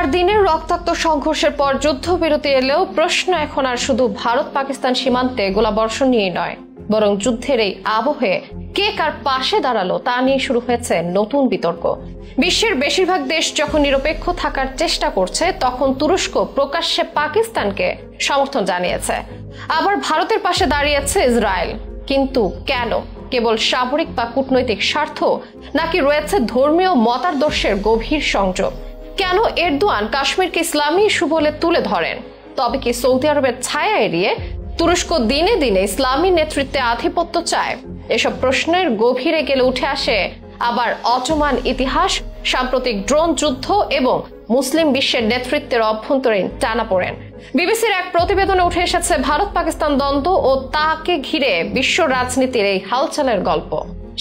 4 দিনের রক্তাক্ত সংঘর্ষের পর যুদ্ধবিরতি এলেও প্রশ্ন এখন আর শুধু ভারত পাকিস্তান সীমান্তে গোলাবর্ষণ নিয়ে নয়, বরং যুদ্ধের এই আবহে কে কার পাশে দাঁড়ালো তা নিয়ে শুরু হয়েছে নতুন বিতর্ক। বিশ্বের বেশিরভাগ দেশ যখন নিরপেক্ষ থাকার চেষ্টা করছে, তখন তুরস্ক প্রকাশ্যে পাকিস্তানকে সমর্থন জানিয়েছে। আবার ভারতের পাশে দাঁড়িয়েছে ইসরায়েল। কিন্তু কেন? কেবল সামরিক বা কূটনৈতিক স্বার্থ, নাকি রয়েছে ধর্মীয় মতাদর্শের গভীর সংযোগ? কেন এরদোয়ান কাশ্মীরকে ইসলামী ইস্যু বলে তুলে ধরেন? তবে কি সৌদি আরবের ছায়া এড়িয়ে তুরস্ক দিনে দিনে ইসলামী নেতৃত্বে আধিপত্য চায়? এসব প্রশ্নের গভীরে গেলে উঠে আসে আবার অটোমান ইতিহাস, সাম্প্রতিক ড্রোন যুদ্ধ এবং মুসলিম বিশ্বের নেতৃত্বের অভ্যন্তরীণ টানাপোড়েন। বিবিসির এক প্রতিবেদনে উঠে এসেছে ভারত পাকিস্তান দ্বন্দ্ব ও তাকে ঘিরে বিশ্ব রাজনীতির এই হালচালের গল্প।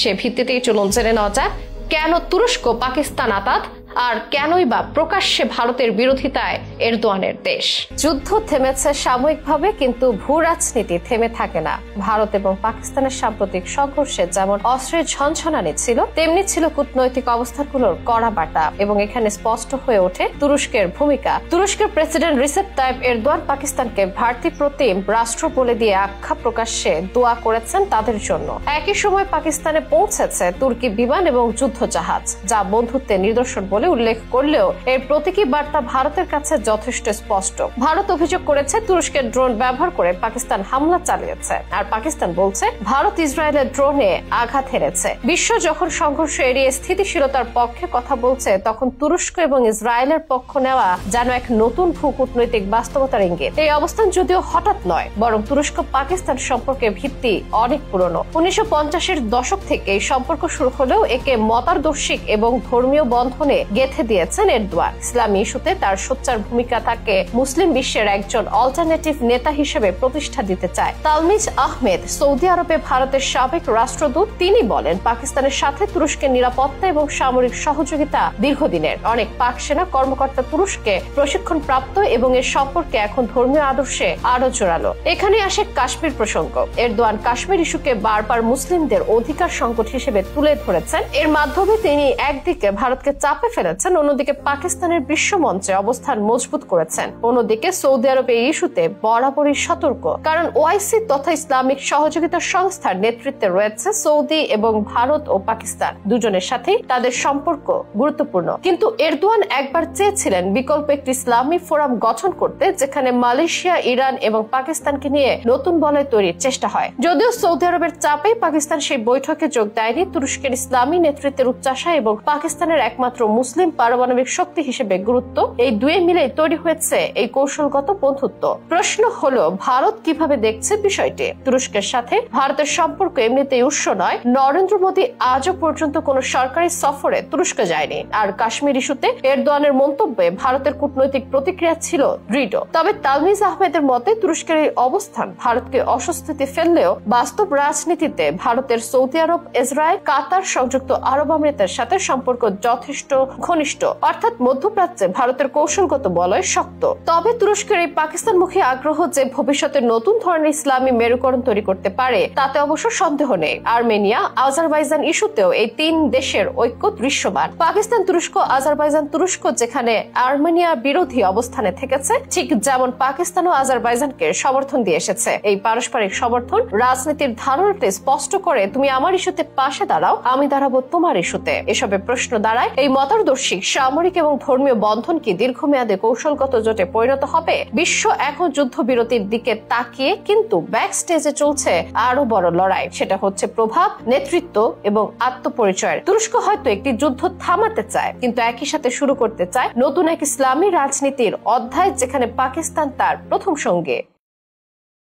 সে ভিত্তিতেই চলুন জেনে নেওয়া যাক কেন তুরস্ক পাকিস্তান আতাত, আর কেনই বা প্রকাশ্যে ভারতের বিরোধিতায় এরদোয়ানের দেশ। যুদ্ধ থেমেছে সাময়িকভাবে, কিন্তু ভূ রাজনীতি থেমে থাকে না। ভারত এবং পাকিস্তানের সাম্প্রতিক সংঘর্ষে যেমন অস্ত্রের ঝনঝনানি ছিল, তেমনি ছিল কূটনৈতিক অবস্থাগুলোর কড়া বাটা। এবং এখানে স্পষ্ট হয়ে ওঠে তুরস্কের ভূমিকা। তুরস্কের প্রেসিডেন্ট রিসেপ তাইপ এরদোয়ান পাকিস্তানকে ভাতৃপ্রতিম রাষ্ট্র বলে দিয়ে আখ্যা প্রকাশ্যে দোয়া করেছেন তাদের জন্য। একই সময় পাকিস্তানে পৌঁছেছে তুর্কি বিমান এবং যুদ্ধ জাহাজ, যা বন্ধুত্বের নিদর্শন বলে উল্লেখ করলেও এর প্রতীকী বার্তা ভারতের কাছে যথেষ্ট স্পষ্ট। ভারত অভিযোগ করেছে তুরস্কের ড্রোন ব্যবহার করে পাকিস্তান হামলা চালিয়েছে, আর পাকিস্তান বলছে ভারত ইসরায়েলের ড্রোনে আঘাত হেনেছে। বিশ্ব যখন সংঘর্ষ এড়িয়ে স্থিতিশীলতার পক্ষে কথা বলছে, তখন তুরস্ক এবং ইসরায়েলের পক্ষ নেওয়া যেন এক নতুন ভূকূটনৈতিক বাস্তবতার ইঙ্গিত। এই অবস্থান যদিও হঠাৎ নয়, বরং তুরস্ক পাকিস্তান সম্পর্কের ভিত্তি অনেক পুরনো। 1950-এর দশক থেকে এই সম্পর্ক শুরু হলেও একে মতাদর্শিক এবং ধর্মীয় বন্ধনে গেঁথে দিয়েছেন এরদোয়ান। ইসলামী ইস্যুতে তার সোচ্চার ভূমিকা তাকে মুসলিম বিশ্বের একজন অল্টারনেটিভ নেতা হিসেবে প্রতিষ্ঠা দিতে চায়। তালমিজ আহমেদ, সৌদি আরবে ভারতের সাবেক রাষ্ট্রদূত, তিনি বলেন পাকিস্তানের সাথে তুরস্কের নিরাপত্তা এবং সামরিক সহযোগিতা দীর্ঘদিনের। অনেক পাক সেনা কর্মকর্তা তুরস্কে প্রশিক্ষণ প্রাপ্ত এবং এর সম্পর্কে এখন ধর্মীয় আদর্শে আরো জোরালো। এখানে আসে কাশ্মীর প্রসঙ্গ। এরদোয়ান কাশ্মীর ইস্যুকে বারবার মুসলিমদের অধিকার সংকট হিসেবে তুলে ধরেছেন। এর মাধ্যমে তিনি একদিকে ভারতকে চাপে ফেলেছেন, অন্যদিকে পাকিস্তানের বিশ্বমঞ্চে অবস্থান মজবুত করেছেন। অন্যদিকে সৌদি আরব এই ইস্যুতে বরাবরই সতর্ক, কারণ ওআইসি তথা ইসলামিক সহযোগিতা সংস্থার নেতৃত্বে রয়েছে সৌদি এবং ভারত ও পাকিস্তান দুজনের সাথেই তাদের সম্পর্ক গুরুত্বপূর্ণ। কিন্তু এরদোয়ান একবার চেয়েছিলেন বিকল্প একটি ইসলামী ফোরাম গঠন করতে, যেখানে মালয়েশিয়া, ইরান এবং পাকিস্তানকে নিয়ে নতুন বলয় তৈরির চেষ্টা হয়। যদিও সৌদি আরবের চাপে পাকিস্তান সেই বৈঠকে যোগ দেয়নি, তুরস্কের ইসলামী নেতৃত্বের উচ্চাশা এবং পাকিস্তানের একমাত্র মুসলিম পারমাণবিক শক্তি হিসেবে গুরুত্ব, এই দুয়ে মিলে তৈরি হয়েছে এই কৌশলগত বন্ধুত্ব। প্রশ্ন হলো ভারত কিভাবে দেখছে বিষয়টি। তুরস্কের সাথে ভারতের সম্পর্ক এমনিতেই উষ্ণ নয়। নরেন্দ্র মোদী আজও পর্যন্ত কোন সরকারি সফরে তুরস্ক যায়নি, আর কাশ্মীর ইস্যুতে এরদোয়ানের মন্তব্যে ভারতের কূটনৈতিক প্রতিক্রিয়া ছিল দৃঢ়। তবে তালমিজ আহমেদের মতে তুরস্কের এই অবস্থান ভারতকে অস্বস্তিতে ফেললেও বাস্তব রাজনীতিতে ভারতের সৌদি আরব, ইসরায়েল, কাতার, সংযুক্ত আরব আমিরাতের সাথে সম্পর্ক যথেষ্ট ঘনিষ্ঠ, অর্থাৎ মধ্যপ্রাচ্যে ভারতের কৌশলগত বলয় শক্ত। তবে তুরস্কের এই পাকিস্তানমুখী আগ্রহ যে ভবিষ্যতে নতুন ধরনের ইসলামী মেরুকরণ তৈরি করতে পারে, তাতে অবশ্য সন্দেহ নেই। আর্মেনিয়া, আজারবাইজান ইস্যুতেও এই তিন দেশের ঐক্য দৃশ্যমান। পাকিস্তান, তুরস্ক, আজারবাইজান। তুরস্ক যেখানে আর্মেনিয়া বিরোধী অবস্থানে থেকেছে, ঠিক যেমন পাকিস্তান ও আজারবাইজানকে সমর্থন দিয়ে এসেছে। এই পারস্পরিক সমর্থন রাজনীতির ধারণাতে স্পষ্ট করে, তুমি আমার ইস্যুতে পাশে দাঁড়াও, আমি দাঁড়াবো তোমার ইস্যুতে। এসবে প্রশ্ন দাঁড়ায়, এই মতাদর্শিক সামরিক এবং ধর্মীয় বন্ধন কি দীর্ঘমেয়াদে কৌশলগত জোটে পরিণত হবে? বিশ্ব এখন যুদ্ধবিরতির দিকে তাকিয়ে, কিন্তু ব্যাক স্টেজে চলছে আরো বড় লড়াই। সেটা হচ্ছে প্রভাব, নেতৃত্ব এবং আত্মপরিচয়ের। তুরস্ক হয়তো একটি যুদ্ধ থামাতে চায়, কিন্তু একই সাথে শুরু করতে চায় নতুন এক ইসলামী রাজনীতির অধ্যায়, যেখানে পাকিস্তান তার প্রথম সঙ্গে।